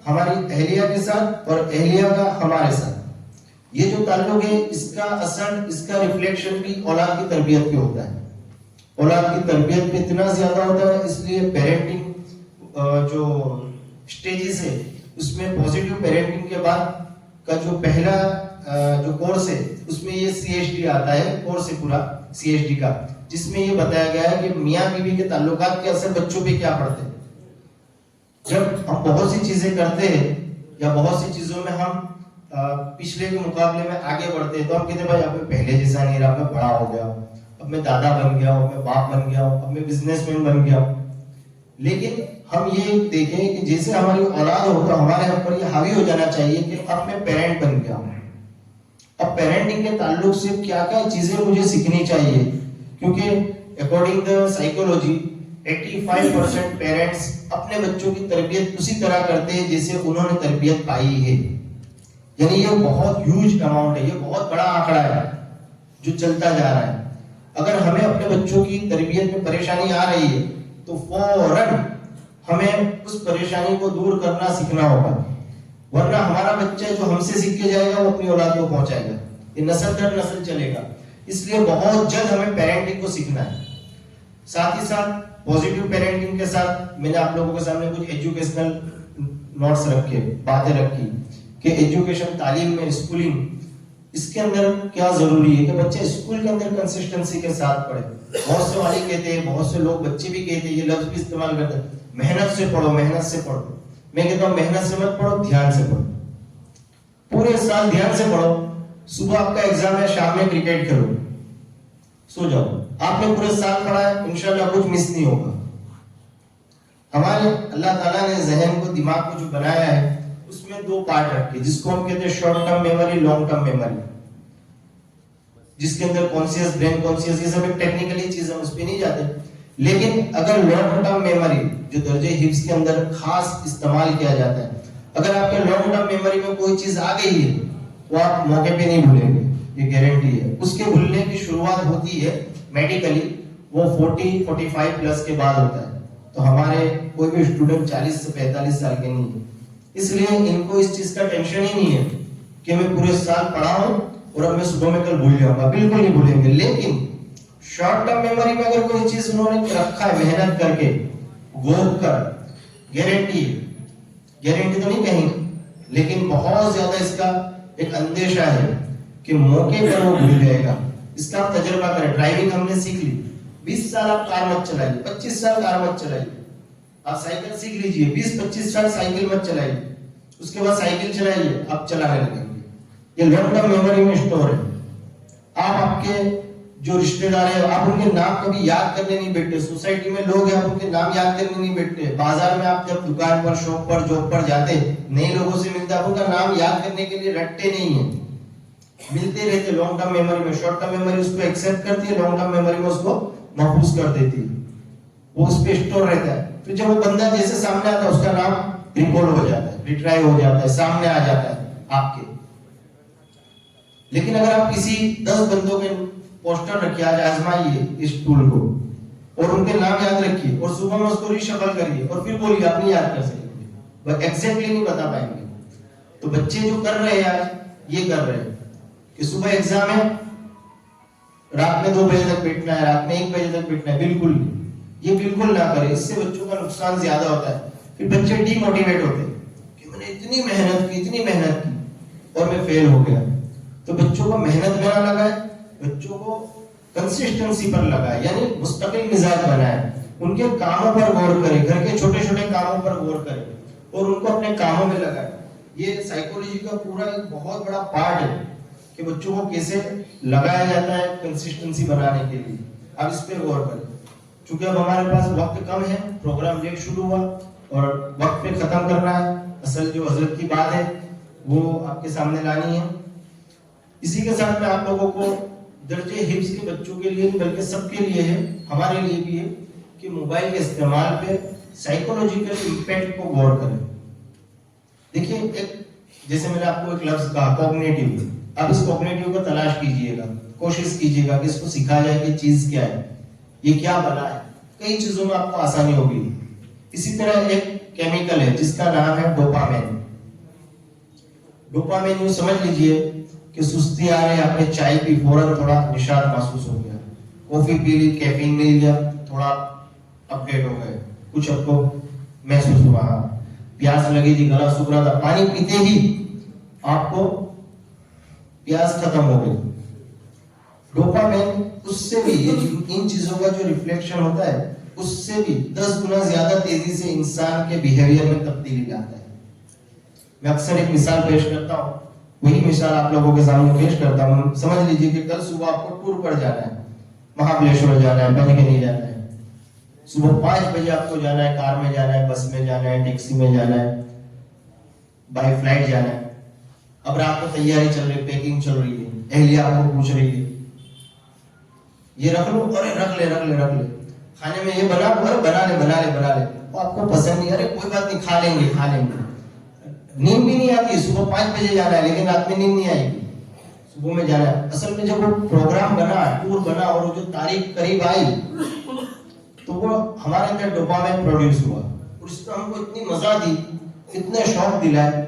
हमारी अहलिया के साथ और अहलिया का हमारे साथ। ये जो ताल्लुक है इसका असर, इसका रिफ्लेक्शन भी औलाद की तरबियत पे होता है। औलाद की तरबियत पे इतना ज्यादा होता है, इसलिए पेरेंटिंग जो स्टेजेस है उसमें पॉजिटिव पेरेंटिंग के बाद का जो पहला जो कोर्स है उसमें ये CHD आता है, कोर्स है पूरा CSD का, जिसमें ये बताया गया है कि मियाँ बीवी के ताल्लुकात के असर बच्चों पे क्या पड़ते हैं। जब हम बहुत सी चीजें करते हैं या बहुत सी चीजों में हम पिछले के मुकाबले में आगे बढ़ते हैं, तो हम कहते हैं भाई अब मैं पहले जैसा नहीं रहा, मैं बड़ा हो गया, अब मैं दादा बन गया, अब मैं बाप बन गया, अब मैं बिजनेसमैन बन गया। लेकिन हम ये देखें कि जैसे हमारी औलाद हो तो हमारे ऊपर ये हावी हो जाना चाहिए कि अब मैं पेरेंट बन गया हूं, अब पेरेंटिंग के ताल्लुक से क्या क्या चीजें मुझे सीखनी चाहिए, क्योंकि अकॉर्डिंग द साइकोलॉजी 85% पेरेंट्स अपने बच्चों की तरबियत उसी तरह करते हैं जैसे उन्होंने तरबियत पाई है। यानी ये बहुत ह्यूज अमाउंट है, ये बहुत बड़ा आंकड़ा है जो चलता जा रहा है। अगर हमें अपने बच्चों की तरबियत में परेशानी आ रही है तो फौरन हमें उस परेशानी को दूर करना सीखना होगा, वरना हमारा बच्चा जो हमसे सीख के जाएगा वो अपनी औलाद को पहुंचाएगा, ये नस्ल दर नस्ल चलेगा। इसलिए बहुत जल्द हमें पेरेंटिंग को सीखना है। साथ ही साथ पॉजिटिव पेरेंटिंग के साथ मैंने आप लोगों के सामने कुछ एजुकेशनल नोट्स रखे, बातें रखी कि एजुकेशन, तालीम में स्कूलिंग, इसके अंदर क्या जरूरी है कि बच्चे स्कूल के अंदर कंसिस्टेंसी के साथ पढ़े। बहुत से वाले कहते हैं, बहुत से लोग बच्चे भी कहते हैं, ये लफ्ज भी इस्तेमाल करते हैं, मेहनत से पढ़ो, मेहनत से पढ़ो। मैं कहता हूँ मेहनत से मत पढ़ो, ध्यान से पढ़ो, पूरे साल ध्यान से पढ़ो। सुबह आपका एग्जाम है, शाम में क्रिकेट खेलो, सो जाओ, आपने पूरे साल पढ़ा है, इंशाल्लाह कुछ मिस नहीं होगा। हमारे अल्लाह ताला ने जहन को, दिमाग को जो बनाया है उसमें दो पार्ट रखे, जिसको हम कहते हैं short term memory, long term memory, जिसके अंदर कॉन्शियस, ब्रेन कॉन्शियस, ये सब एक टेक्निकली चीज है, उस पे नहीं जाते। लेकिन अगर लॉन्ग टर्म मेमोरी जो दर्जे हिफ्ज के अंदर खास इस्तेमाल किया जाता है, अगर आपके लॉन्ग टर्म मेमोरी में कोई चीज आ गई है वो आप मौके पे नहीं भूलेंगे, ये गारंटी है। उसके भूलने की शुरुआत होती है मेडिकली वो 40-45 प्लस के बाद होता है। तो हमारे कोई भी स्टूडेंट 40 से 45 साल के नहीं है, इसलिए इनको इस चीज का टेंशन ही नहीं है कि मैं पूरे साल पढ़ा हूं और अब मैं सुबह में कल भूल जाऊंगा, बिल्कुल नहीं भूलेंगे। लेकिन शॉर्ट टर्म मेमोरी में अगर कोई चीज उन्होंने रखा है मेहनत करके, घोक कर, गारंटी तो नहीं कहेंगे, लेकिन बहुत ज्यादा इसका एक अंदेशा है कि मौके पर वो भूल जाएगा। इसका आप तजुर्बा करें। ड्राइविंग हमने सीख ली, 20 साल आप कार मत चलाइए, 25 साल कार मत चलाइए। आप साइकिल सीख लीजिए, 20-25 साल साइकिल मत चलाइए, उसके बाद साइकिल चलाइए, आप चलाने लगेंगे। ये लॉन्ग टर्म मेमोरी में स्टोर है। आप आपके जो रिश्तेदार है, आप उनके नाम कभी याद करने नहीं बैठते। सोसाइटी में लोग हैं, आप उनके नाम याद करने नहीं बैठते। बाजार में आप जब दुकान पर, शॉप पर, जॉब पर जाते, नए लोगों से मिलते, आप उनका नाम याद करने के लिए रटते नहीं है, मिलते रहते। लॉन्ग टर्म मेमोरी में, शॉर्ट टर्म मेमोरी उसको एक्सेप्ट करती है, लॉन्ग टर्म मेमोरी में उसको महफूज कर देती है, वो उस पे स्टोर रहता है। फिर जब वो बंदा जैसे सामने आता है, उसका नाम रिकॉल हो जाता है, रिट्राइव हो जाता है, सामने आ जाता है आपके। लेकिन अगर आप किसी 10 बंदों के पोस्टर रखिए, आज आजमाइए इस टूल को और उनके नाम याद रखिए और सुबह में उसको रिशफल करिए और फिर बोलिए, आप नहीं याद कर सकेंगे, बस एग्जैक्टली नहीं बता पाएंगे। तो बच्चे जो कर रहे हैं आज, ये कर रहे हैं कि सुबह एग्जाम है, रात में 2 बजे तक बैठना है, रात में 1 बजे तक बैठना है, बिल्कुल नहीं, ये बिल्कुल ना करें। इससे बच्चों का नुकसान ज्यादा होता है। फिर बच्चे डीमोटिवेट होते हैं कि मैंने इतनी मेहनत की और मैं फेल हो गया। तो बच्चों को मेहनत में ना लगाए, बच्चों को कंसिस्टेंसी पर लगाए, यानी मुस्तकिल मिजाज बनाए, उनके कामों पर गौर करें, घर के छोटे छोटे कामों पर गौर करें और उनको अपने कामों में लगाए। ये साइकोलॉजी का पूरा एक बहुत बड़ा पार्ट है कि बच्चों को कैसे लगाया जाता है कंसिस्टेंसी बनाने के लिए। अब इस पर गौर करें। चूंकि अब हमारे पास वक्त कम है, प्रोग्राम लेट शुरू हुआ और वक्त पे खत्म करना है। असल जो हजरत की बात है वो आपके सामने लानी है। इसी के साथ में आप लोगों को दर्जे हिफ्ज के बच्चों के लिए बल्कि सबके लिए है, हमारे लिए भी है कि मोबाइल के इस्तेमाल पे साइकोलॉजिकल इम्पैक्ट को गौर करें। देखिए, एक जैसे मैंने आपको एक लफ्ज कहा कॉग्निटिव, अब इस कॉग्निटिव को तलाश कीजिएगा, कोशिश कीजिएगा कि इसको सिखा जाए कि चीज क्या है, ये क्या बना है। कई चीजों में आपको आसानी होगी। इसी तरह एक केमिकल है जिसका नाम है डोपामिन। डोपामिन यूं समझ लीजिए कि सुस्ती आ रही है, आपने चाय पी, फौरन थोड़ा निशात महसूस हो गया, कॉफी पी ली, कैफीन मिल गया, थोड़ा अपडेट हो गए, कुछ आपको महसूस हुआ। प्यास लगी थी, गला सूख रहा था, पानी पीते ही आपको प्यास खत्म हो गई। डोपामाइन उससे भी इन चीजों का जो रिफ्लेक्शन होता है उससे भी 10 गुना ज्यादा तेजी से इंसान के बिहेवियर में तब्दीली लाता है। मैं अक्सर एक मिसाल पेश करता हूँ, वही मिसाल आप लोगों के सामने पेश करता हूँ। समझ लीजिए कि कल सुबह आपको टूर पर जाना है, महाबलेश्वर जाना है, बंजगनी जाना है। सुबह 5 बजे आपको जाना है, कार में जाना है, बस में जाना है, टैक्सी में जाना है, बाय फ्लाइट जाना है। अब रात को तैयारी चल रही है, पैकिंग चल रही है, एहलिया आपको पूछ रही है ये रख लो, अरे रख ले रख ले रख ले, खाने में ये बना, अरे बना ले, वो आपको पसंद नहीं, अरे कोई बात नहीं खा लेंगे। नींद भी नहीं आती, सुबह 5 बजे जाना है लेकिन रात में नींद नहीं आएगी, सुबह में जाना है। असल में जब वो प्रोग्राम बना, टूर बना और वो जो तारीख करीब आई तो वो हमारे अंदर डोपामाइन प्रोड्यूस हुआ और इसने हमको इतनी मजा दी, इतने शौक दिलाए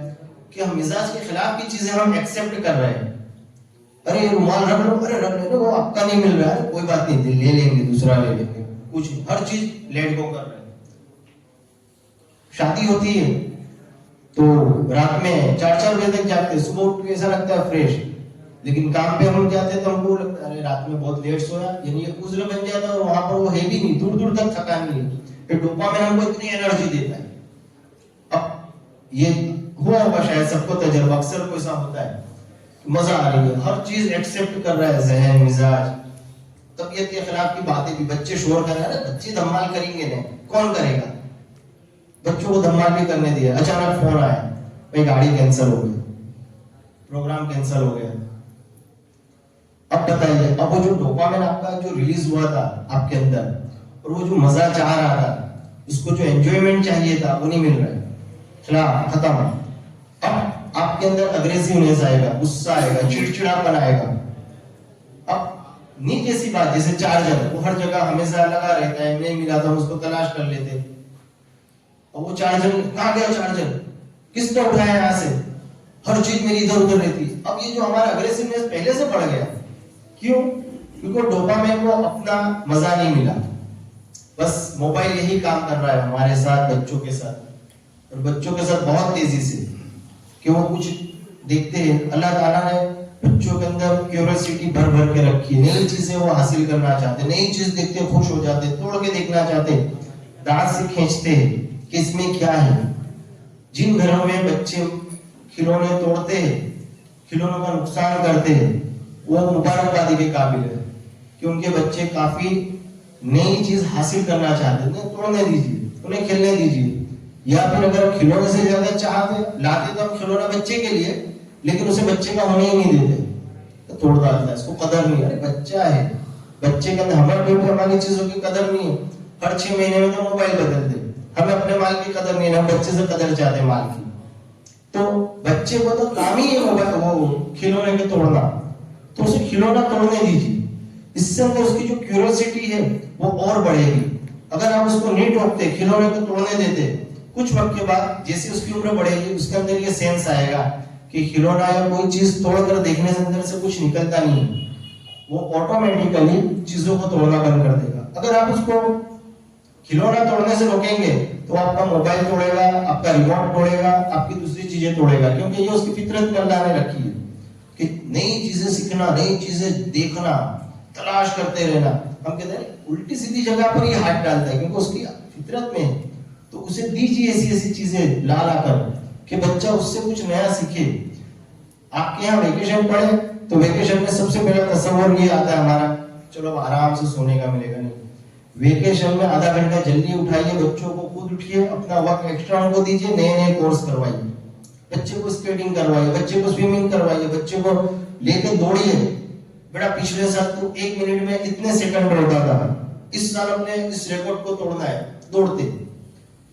कि हम मिजाज के खिलाफ की चीजें हम एक्सेप्ट कर रहे हैं। अरे ये रुमाल रख लो, अरे रख लो, वो आपका नहीं मिल रहा है, कोई बात नहीं ले लेंगे, दूसरा ले लेंगे, कुछ हर चीज लेट गो कर रहे हैं। शादी होती है तो रात में 4-4 बजे तक जागते, सुबह उठ के ऐसा लगता है फ्रेश, लेकिन काम पे हम जाते तो हमको लगता है अरे रात में बहुत लेट सोया, यानी ये उज़्र बन जाता है और वहां पर वो है भी नहीं, दूर दूर तक थकान नहीं है। फिर डोपामाइन हमको इतनी एनर्जी देता है। अब ये हुआ होगा शायद सबको तजुर्बा, अक्सर को ऐसा होता है, मजा आ रही है, हर चीज एक्सेप्ट कर रहा है जहन, मिजाज। तबीयत के खिलाफ की बातें भी, बच्चे शोर कर रहे हैं, बच्चे धमाल करेंगे नहीं, कौन करेगा? बच्चों को धमाल भी करने दिया, अचानक फोन आया, भाई गाड़ी कैंसिल हो गई, प्रोग्राम कैंसिल हो गया। अब बताइए, अब वो जो डोपामाइन आपका जो रिलीज हुआ था आपके अंदर और वो जो मजा चाह रहा था, उसको जो एंजॉयमेंट चाहिए था वो नहीं मिल रहा है, खिलाफ खत्म। अब आपके अंदर अग्रेसिवनेस आएगा, गुस्सा आएगा, चिड़चिड़ापन आएगा। अब नीचे जैसी बात, जैसे चार्जर, वो हर जगह हमेशा लगा रहता है, नहीं मिला तो हम उसको तलाश कर लेते, और वो चार्जर कहाँ गया, चार्जर किसने उठाया यहाँ से, हर चीज मेरी इधर उधर रहती। अब ये जो हमारा अग्रेसिवनेस पहले से बढ़ गया, क्यों? क्योंकि डोपामाइन को अपना मजा नहीं मिला, बस मोबाइल यही काम कर रहा है हमारे साथ, बच्चों के साथ, और बच्चों के साथ बहुत तेजी से कि वो कुछ देखते हैं। अल्लाह ताला ने बच्चों के अंदर क्यूरियोसिटी भर भर के रखी है, नई चीजें वो हासिल करना चाहते, नई चीज देखते खुश हो जाते, तोड़ के देखना चाहते, दांत से खींचते हैं कि इसमें क्या है। जिन घरों में बच्चे खिलौने तोड़ते हैं, खिलौनों का नुकसान करते हैं, वो मुबारकबादी के काबिल है कि उनके बच्चे काफी नई चीज हासिल करना चाहते हैं, तोड़ने दीजिए, उन्हें खेलने दीजिए। या फिर अगर खिलौने से ज्यादा चाहते लाते तो हम खिलौना बच्चे के लिए, लेकिन उसे बच्चे का होने ही नहीं देते, तो तोड़ डालता है, इसको कदर नहीं है, अरे बच्चा है, बच्चे के अंदर हमारे हमारी चीजों की कदर नहीं है। हर 6 महीने में तो मोबाइल बदलते, हमें अपने माल की कदर नहीं है, हम बच्चे से कदर चाहते हैं माल की। तो बच्चे को तो काम ही है मोबाइल, वो खिलौने के तोड़ना, तो उसे खिलौना तोड़ने दीजिए, इससे अंदर उसकी जो क्यूरियोसिटी है वो और बढ़ेगी। अगर आप उसको नहीं टोकते, खिलौने को तोड़ने देते, कुछ वक्त के बाद जैसे उसकी उम्र बढ़ेगी, उसके अंदर ये सेंस आएगा कि खिलौना या कोई चीज तोड़कर देखने से अंदर से कुछ निकलता नहीं है, वो ऑटोमेटिकली चीजों को तोड़ना बंद कर देगा। अगर आप उसको खिलौना तोड़ने से रोकेंगे तो आपका मोबाइल तोड़ेगा, आपका रिमोट तोड़ेगा, आपकी दूसरी चीजें तोड़ेगा, क्योंकि ये उसकी फितरत में अल्लाह ने रखी है कि नई चीजें सीखना, नई चीजें देखना, तलाश करते रहना। हम कहते हैं उल्टी सीधी जगह पर ये हाथ डालता है क्योंकि उसकी फितरत में है, तो उसे दीजिए ऐसी चीजें ला कर कि बच्चा उससे कुछ नया सीखे। आपके यहाँ वेकेशन पड़े तो वेकेशन में सबसे पहला तस्वीर ये आता है हमारा, चलो आराम से सोने का मिलेगा। नहीं, वेकेशन में आधा घंटा जल्दी उठाइए बच्चों को, खुद उठिए, अपना वक्त एक्स्ट्रा उनको दीजिए, नए नए कोर्स करवाइए, बच्चे को स्केटिंग करवाइए, बच्चे को स्विमिंग करवाइए, बच्चे को लेके दौड़िए। बेटा पिछले साल तो 1 मिनट में इतने सेकंड दौड़ता था, इस साल अपने इस रिकॉर्ड को तोड़ना है, दौड़ते।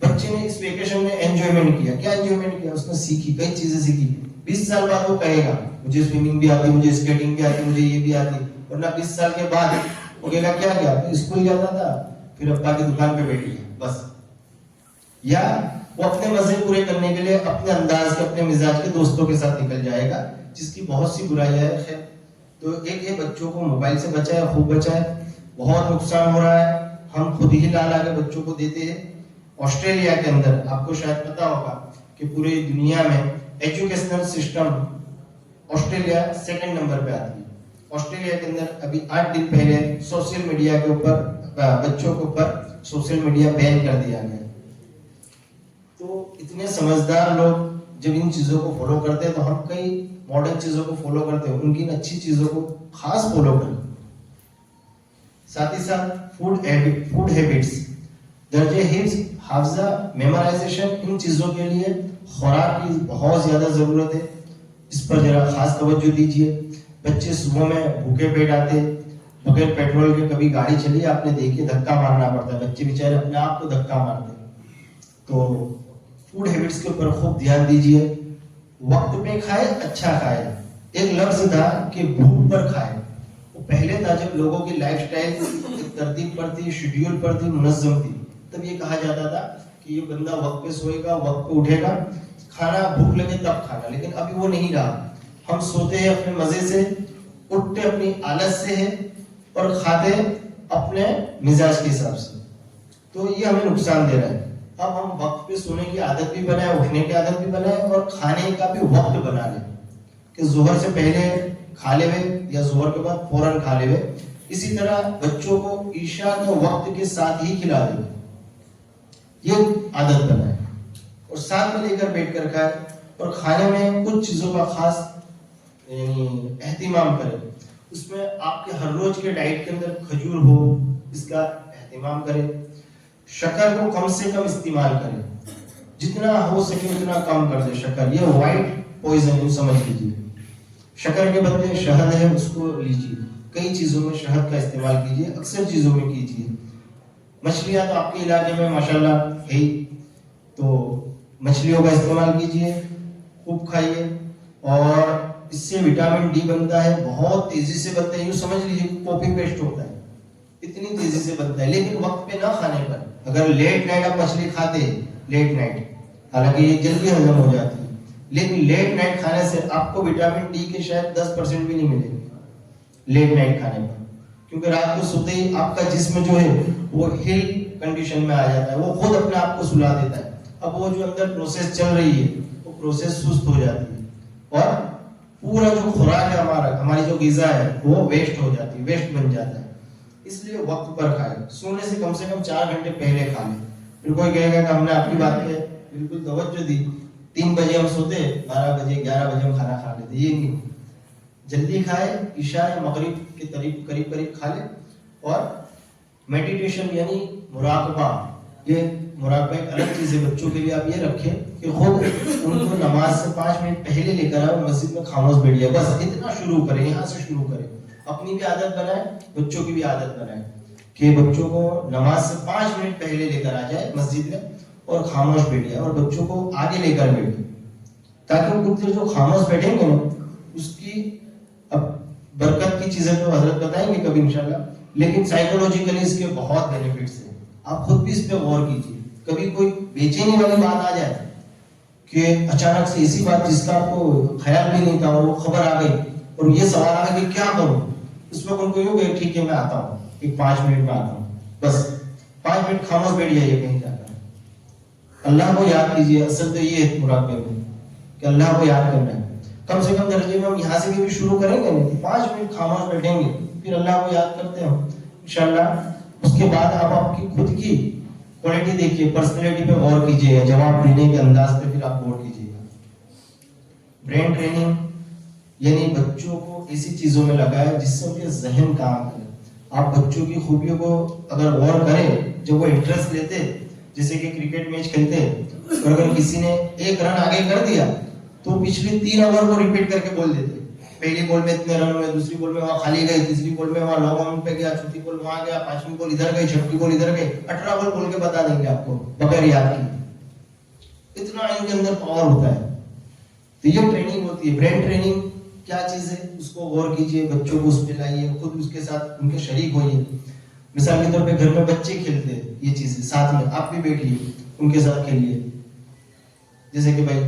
बच्चे ने इस वेकेशन में एंजॉयमेंट किया, क्या एंजॉयमेंट किया? उसने सीखी, कई चीजें सीखी। 20 साल बाद वो कहेगा मुझे स्विमिंग भी आती, मुझे स्केटिंग भी आती, मुझे ये भी आती, वरना 20 साल के बाद वो कहेगा क्या किया? तो स्कूल जाता था, फिर अब्बा की दुकान पे बैठ गया बस। या वो अपने मजे पूरे करने के लिए अपने अंदाज के, अपने मिजाज के दोस्तों के साथ निकल जाएगा, जिसकी बहुत सी बुराइयां है। खैर, तो एक ये बच्चों को मोबाइल से बचाए, खूब बचाए, बहुत नुकसान हो रहा है, हम खुद ही ला के बच्चों को देते हैं। ऑस्ट्रेलिया के अंदर आपको शायद पता होगा कि पूरी दुनिया में educational system Australia 2nd number पे आती है, ऑस्ट्रेलिया के अंदर अभी 8 दिन पहले सोशल मीडिया के ऊपर बच्चों के ऊपर सोशल मीडिया बैन कर दिया गया। तो इतने समझदार लोग जब इन चीजों को फॉलो करते हैं तो हम कई मॉडर्न चीजों को फॉलो करते हैं, उनकी इन अच्छी चीजों को खास फॉलो करें। साथ ही साथ फूड हैबिट्स, दर्जे हिफ्ज, हाफजा, मेमोराइजेशन, इन चीजों के लिए खुराक की बहुत ज्यादा जरूरत है। इस पर जरा खास तवज्जो दीजिए। बच्चे सुबह में भूखे पेट आते, बगैर पेट्रोल के कभी गाड़ी चली आपने देखी, धक्का मारना पड़ता है, बच्चे बेचारे अपने आप को धक्का मारते। तो फूड हैबिट्स के ऊपर खूब ध्यान दीजिए। वक्त पे खाए, अच्छा खाए। एक लफ्ज था कि भूख पर खाए, वो पहले था जब लोगों की लाइफस्टाइल तरतीब पर थी, शेड्यूल पर थी, मुनज़्ज़म थी, तब ये कहा जाता था कि ये बंदा वक्त पे सोएगा, वक्त पे उठेगा, खाना भूख लगे तब खाना। लेकिन अभी वो नहीं रहा। हम सोते हैं अपने मजे से, उठते अपनी आलस से है और खाते अपने मिजाज के हिसाब से। तो ये हमें नुकसान दे रहा है। अब हम वक्त पे सोने की आदत भी बनाए, उठने की आदत भी बनाए और खाने का भी वक्त बना लें कि जोहर से पहले खा ले या जोहर के बाद फौरन खा ले। इसी तरह बच्चों को ईशा के वक्त के साथ ही खिला दे, ये आदत बनाए और साथ में लेकर बैठकर खाए। और खाने में कुछ चीजों का खास एहतिमाम करें। उसमें आपके हर रोज के डाइट के अंदर खजूर हो, इसका एहतिमाम करें। शक्कर को कम से कम इस्तेमाल करें, जितना हो सके उतना कम कर दे शक्कर। ये व्हाइट पॉइजन समझ लीजिए। शक्कर के बदले शहद है, उसको लीजिए। कई चीजों में शहद का इस्तेमाल कीजिए, अक्सर चीजों में कीजिए। मछलियां तो आपके इलाके में माशाल्लाह है ही, तो मछलियों का इस्तेमाल कीजिए, खूब खाइए। और इससे विटामिन डी बनता है, बहुत तेजी से बनता है। यूं समझ लीजिए कॉपी पेस्ट होता है, इतनी तेजी से बनता है। लेकिन वक्त पे ना खाने पर, अगर लेट नाइट आप मछली खाते हैं, लेट नाइट, हालांकि ये जल्दी हजम हो जाती है, लेकिन लेट नाइट खाने से आपको विटामिन डी के शायद 10% भी नहीं मिलेंगे लेट नाइट खाने पर। क्योंकि रात को सोते ही आपका जिस्म जो है वो हिल कंडीशन में आ जाता है, वो खुद अपने आप को सुला देता है। अब वो जो अंदर प्रोसेस चल रही है वो प्रोसेस सुस्त हो जाती है और पूरा जो खुराक है हमारी जो ग़िज़ा है वो वेस्ट हो जाती है, वेस्ट बन जाता है। इसलिए वक्त पर खाए। सोने से कम 4 घंटे पहले खा ले। फिर कोई कहेगा कि हमने आपकी बात पे बिल्कुल तवज्जो दी, 3 बजे हम सोते, 12 बजे 11 बजे हम खाना खा लेते। ये नहीं, जल्दी खाए, इशा या मगरिब के करीब करीब खा ले। और मेडिटेशन यानी मुराकबा, ये मुराकबा एक अलग चीज है। बच्चों के लिए आप ये रखें कि खुद उनको नमाज से 5 मिनट पहले लेकर आओ, मस्जिद में खामोश बैठिए, बस इतना शुरू करें, यहाँ से शुरू करें। अपनी भी आदत बनाए, बच्चों की भी आदत बनाए कि बच्चों को नमाज से 5 मिनट पहले लेकर आ जाए मस्जिद में और खामोश बैठिए और बच्चों को आगे लेकर बैठे, ताकि वो कुछ जो खामोश बैठेंगे ना उसकी अब बरकत की चीजें तो हजरत बताएंगे कभी इंशाल्लाह, लेकिन साइकोलॉजिकली इसके बहुत बेनिफिट्स हैं। आप खुद भी इस पे गौर कीजिए। कभी कोई बेचैनी वाली बात आ जाए कि अचानक से इसी बात जिसका आपको ख्याल भी नहीं था और वो खबर आ गई और ये सवाल आ गया कि क्या करूं, उस वक्त उनको यूं कि ठीक है मैं आता हूँ, एक 5 मिनट में आता हूँ, बस 5 मिनट खामोश बैठ जाइए कहीं जाकर। अल्लाह को याद कीजिए। असल तो ये है मुराकबे में कि अल्लाह को याद करना है। कम से कम दर्जे में हम यहाँ से भी शुरू करेंगे ना, 5 मिनट खामोश बैठेंगे, फिर अल्लाह को याद करते हैं इंशाल्लाह। उसके बाद आप आपकी खुद की क्वालिटी देखिए, पर्सनैलिटी पे गौर कीजिएगा, जवाब देने के अंदाज पे फिर आप गौर कीजिएगा। ब्रेन ट्रेनिंग यानी बच्चों को ऐसी चीजों में लगाए जिससे उनके जहन काम करे। आप बच्चों की खूबियों को अगर गौर करें, जब वो इंटरेस्ट लेते, जैसे कि क्रिकेट मैच खेलते और अगर किसी ने 1 रन आगे कर दिया तो पिछले 3 ओवर को रिपीट करके बोल देते, पहली बॉल में इतने रन हुए, दूसरी बॉल में वहां खाली गई, तीसरी बॉल में वहां लॉन्ग ऑन पे गया, चौथी बॉल वहां गया, 5वीं बॉल इधर गई, 6वीं बॉल इधर गई, 18 बॉल बोल के बता देंगे आपको बगैर याद की। इतना इनके अंदर पावर होता है। तो ये ट्रेनिंग होती है। ब्रेन ट्रेनिंग क्या चीज है उसको गौर कीजिए, बच्चों को उस पे लाइए, खुद उसके साथ उनके शरीक होइए। मिसाल के तौर पे घर में बच्चे खेलते हैं ये चीजें, साथ में आप भी बैठिए उनके साथ खेलिए। जैसे कि भाई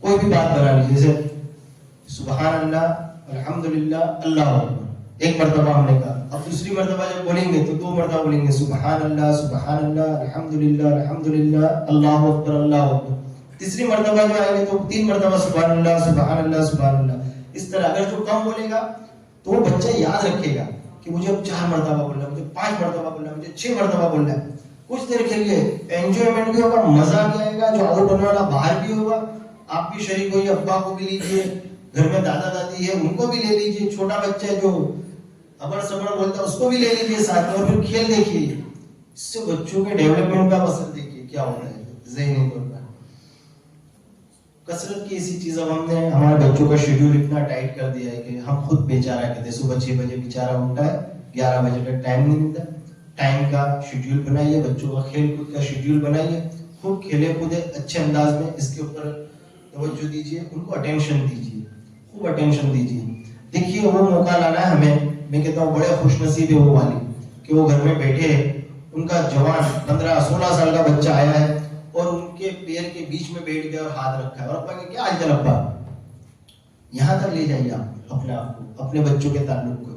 कोई भी बात बना लीजिए, जैसे सुबहान अल्लाह, अल्हम्दुलिल्लाह, अल्लाह अकबर, 1 मरतबा हमने कहा। अब दूसरी मरतबा जब बोलेंगे तो 2 मरतबा बोलेंगे, सुबहान अल्लाह, अल्हम्दुलिल्लाह, अल्हम्दुलिल्लाह, अल्लाहु अकबर, अल्लाहु अकबर। तीसरी मरतबा जो आएंगे तो 3 मरतबा सुबहान अल्लाह, सुबहान अल्लाह, सुबहान अल्लाह। इस तरह अगर जो कम बोलेगा तो वो बच्चा याद रखेगा कि मुझे अब 4 मरतबा बोलना है, मुझे 5 मरतबा बोलना है, मुझे 6 मरतबा बोलना है। कुछ देर के लिए एंजॉयमेंट भी होगा, मजा भी आएगा, जो आउट होने वाला बाहर भी होगा, आप भी शरीक होइए, अब्बा को भी लीजिए, घर में दादा दादी है उनको भी ले लीजिए, छोटा बच्चा है जो अबर सबर बोलता है उसको भी ले लीजिए साथ में, और फिर खेल देखिए। इससे बच्चों के डेवलपमेंट का असर देखिए क्या होता है ज़हनी तौर पर। कसरत की ऐसी चीज, अब हमने हमारे बच्चों का शेड्यूल इतना टाइट कर दिया है कि हम खुद बेचारा कहते हैं, सुबह 6 बजे बेचारा उठता है, 11 बजे तक टाइम नहीं मिलता। टाइम का शेड्यूल बनाइए, बच्चों का खेल कूद का शेड्यूल बनाइए, खूब खेले कूदे अच्छे अंदाज में, इसके ऊपर तवज्जो दीजिए, उनको अटेंशन दीजिए, खूब अटेंशन दीजिए। देखिए वो मौका लाना है हमें, मैं कहता हूँ बड़े खुशनसीब है वो वाली कि वो घर में बैठे, उनका जवान 15-16 साल का बच्चा आया है और उनके पैर के बीच में बैठ गया और हाथ रखा है, और अब्बा क्या हाल चाल अब्बा, यहाँ तक ले जाइए आप अपने आप को, अपने बच्चों के ताल्लुक को,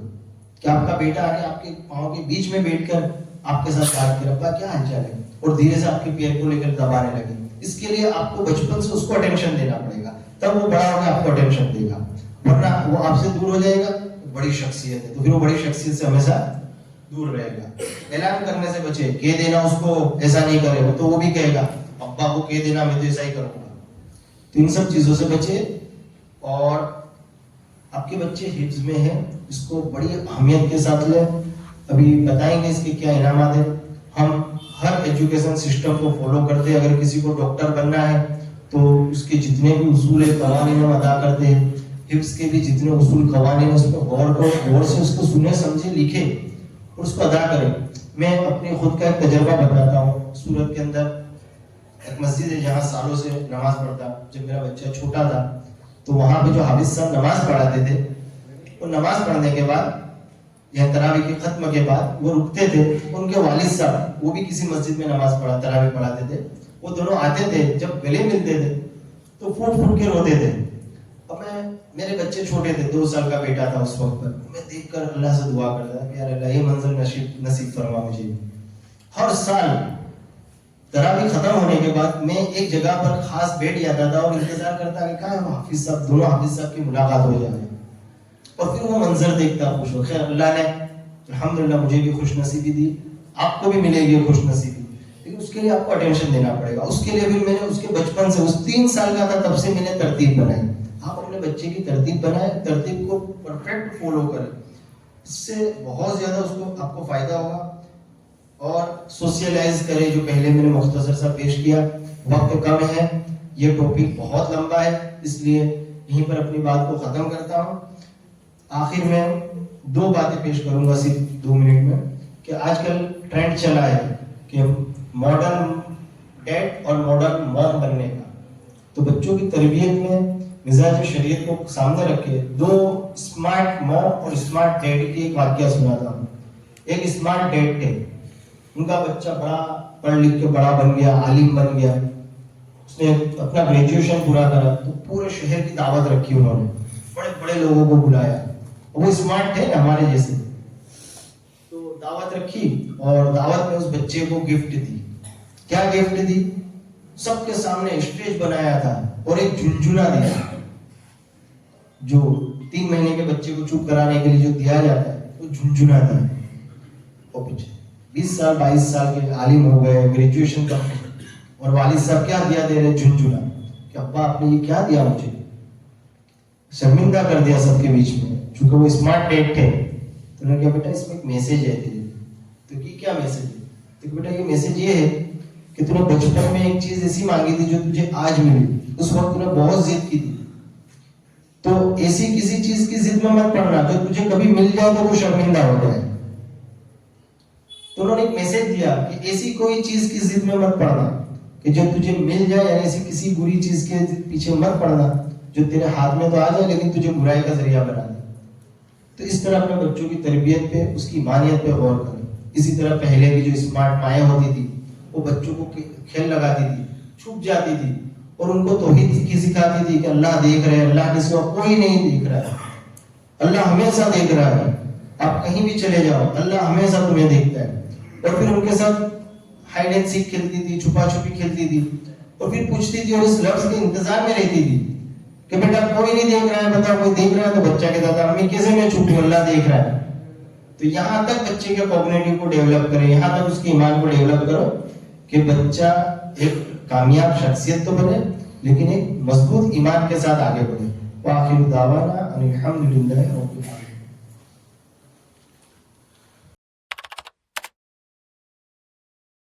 कि आपका बेटा आके आपके पाँव के बीच में बैठकर आपके साथ बात करे, अब्बा क्या हाल चाल है, और धीरे से आपके पैर को लेकर दबाने लगे। इसके लिए आपको बचपन से उसको अटेंशन देना पड़ेगा, तब वो बड़ा होकर आपको अटेंशन देगा, वरना वो आपसे दूर हो जाएगा। बड़ी शख्सियत है तो फिर वो बड़ी शख्सियत से हमेशा दूर रहेगा। ऐलान करने से बचे, कह देना उसको ऐसा नहीं करे, तो वो भी कहेगा अब्बा को कह देना मैं तो ऐसा ही करूंगा। तो इन सब चीजों से बचे। और आपके बच्चे हिफ्ज में है, इसको बड़ी अहमियत के साथ ले, अभी बताएंगे इसके क्या इनामात है। हम हर एजुकेशन सिस्टम को फॉलो करते हैं, अगर किसी को डॉक्टर बनना है तो उसके जितने भी उसूल है कवानीन हम अदा करते हैं, हिफ्ज के भी जितने उसूल कवानीन है उसमें गौर से उसको सुने समझे लिखे और उसको अदा करें। मैं अपने खुद का एक तजर्बा बताता हूँ। सूरत के अंदर एक मस्जिद है जहाँ सालों से नमाज पढ़ता, जब मेरा बच्चा छोटा था तो वहां पे जो हाफिज साहब नमाज पढ़ाते थे, वो नमाज पढ़ने के बाद या तरावी के खत्म के बाद वो रुकते थे, उनके वालिद साहब वो भी किसी मस्जिद में नमाज पढ़ा तरावी पढ़ाते थे, वो दोनों आते थे, जब गले मिलते थे तो फूट फूट के रोते थे। अब मेरे बच्चे छोटे थे, 2 साल का बेटा था उस वक्त पर, मैं देखकर अल्लाह से दुआ करता कि यार अल्लाह ये मंजिल नसीब फरमा मुझे। हर साल तरावी खत्म होने के बाद मैं एक जगह पर खास बैठ जाता था और इंतजार करता कि कहाँ हाफिज साहब, दोनों हाफिज साहब की मुलाकात हो जाए, और फिर वो मंजर देखता खुश हो। खैर अल्लाह ने अल्हम्दुलिल्लाह मुझे भी खुश नसीबी दी, आपको भी मिलेगी खुश नसीबी, लेकिन उसके लिए आपको अटेंशन देना पड़ेगा। उसके लिए भी मैंने उसके बचपन से, उस 3 साल का था तब से मैंने तरतीब बनाई। आप अपने बच्चे की तरतीब बनाए, तरतीब को परफेक्ट फॉलो करें, इससे बहुत ज्यादा उसको आपको फायदा होगा। और सोशलाइज करें, जो पहले मैंने मुख्तसर सा पेश किया, वक्त कम है, ये टॉपिक बहुत लंबा है, इसलिए यहीं पर अपनी बात को खत्म करता हूँ। आखिर में 2 बातें पेश करूंगा सिर्फ 2 मिनट में, कि आजकल ट्रेंड चला है कि मॉडर्न डैड और मॉडर्न मॉम बनने का, तो बच्चों की तरबियत में मिजाज शरीयत को सामने रखे 2 स्मार्ट मॉम और स्मार्ट डैड की एक वाकया सुनाता हूँ। एक स्मार्ट डैड थे, उनका बच्चा बड़ा पढ़ लिख के बड़ा बन गया, आलिम बन गया, उसने अपना ग्रेजुएशन पूरा करा, तो पूरे शहर की दावत रखी उन्होंने, बड़े बड़े लोगों को बुलाया, वो स्मार्ट थे हमारे जैसे, तो दावत रखी और दावत में उस बच्चे को गिफ्ट दी। क्या गिफ्ट दी? सबके सामने स्टेज बनाया था और एक झुनझुना दिया, जो 3 महीने के बच्चे को चुप कराने के लिए जो दिया जाता है, वो झुनझुना था। और पीछे 20 साल 22 साल के आलिम हो गए, ग्रेजुएशन कर, और वालिद साहब क्या दिया दे रहे? झुनझुना। कि अब्बा आपने ये क्या दिया मुझे? शर्मिंदा कर दिया सबके बीच में, चूंकि वो स्मार्ट डैड थे। तो उन्होंने कहा बेटा इसमें एक मैसेज है तेरे। तो कि क्या मैसेज है? तो बेटा ये मैसेज ये है कि तूने बचपन में एक चीज ऐसी मांगी थी जो तुझे आज मिली, उस वक्त तूने बहुत जिद की थी, तो ऐसी किसी चीज की जिद में मत पड़ना जो तुझे कभी मिल जाए तो वो शर्मिंदा हो जाए। तो उन्होंने एक मैसेज दिया कि ऐसी कोई चीज की जिद में मत पड़ना कि जो तुझे मिल जाए, यानी ऐसी किसी बुरी चीज के पीछे मत पड़ना जो तेरे हाथ में तो आ जाए लेकिन तुझे बुराई का जरिया बना दे। तो इस तरह अपने बच्चों की तरबियत पे, उसकी मानियत पे गौर करें। इसी तरह पहले की जो स्मार्ट माएँ होती थी, वो बच्चों को खेल लगाती थी, छुप जाती थी और उनको तौहीद की सिखाती थी कि अल्लाह देख रहे हैं, अल्लाह के सिवा कोई नहीं देख रहा है, अल्लाह हमेशा देख रहा है, आप कहीं भी चले जाओ अल्लाह हमेशा तुम्हें देखता है। और फिर उनके साथ हाइड एंड सीक खेलती थी, छुपा छुपी खेलती थी, और फिर पूछती थी और इस लफ्ज के इंतजार में रहती थी कि बेटा कोई नहीं देख रहा है, बताओ कोई देख रहा है? तो बच्चा कहता था अम्मी कैसे मैं छुपूं, अल्लाह देख रहा है। तो यहाँ तक बच्चे के कॉग्निटिव को डेवलप करें, यहाँ तक उसके ईमान को डेवलप करो कि बच्चा एक कामयाब शख्सियत तो बने लेकिन एक मजबूत ईमान के साथ आगे बढ़े। वाखिर दावाना अनिल हम्दुलिल्लाहि रब्बिल आलमीन।